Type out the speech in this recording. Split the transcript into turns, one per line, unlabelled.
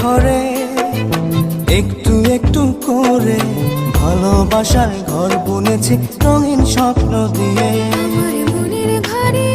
ঘরে একটু একটু করে ভালোবাসার ঘর বুনেছি রঙিন স্বপ্ন দিয়ে।
আমার মনের ঘরে